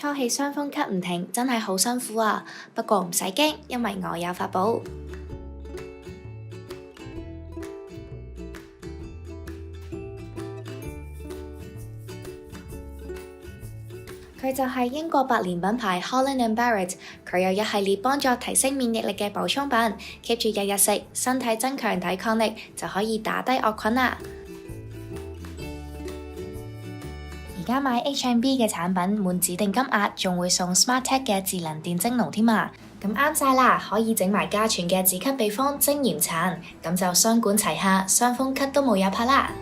初起傷風咳唔停，真係好辛苦啊！不過唔使驚，因為我有法寶。佢就係英國百年品牌 Holland & Barrett， 佢有一系列幫助提升免疫力嘅補充品 ，keep 住日日食，身體增強抵抗力，就可以打低惡菌啦。而家買 H&B 嘅產品，滿指定金額仲會送 SmartTech 嘅智能電蒸籠添啊！咁啱晒啦，可以整埋家傳嘅止咳秘方蒸鹽橙，咁就雙管齊下，傷風咳都冇有怕啦。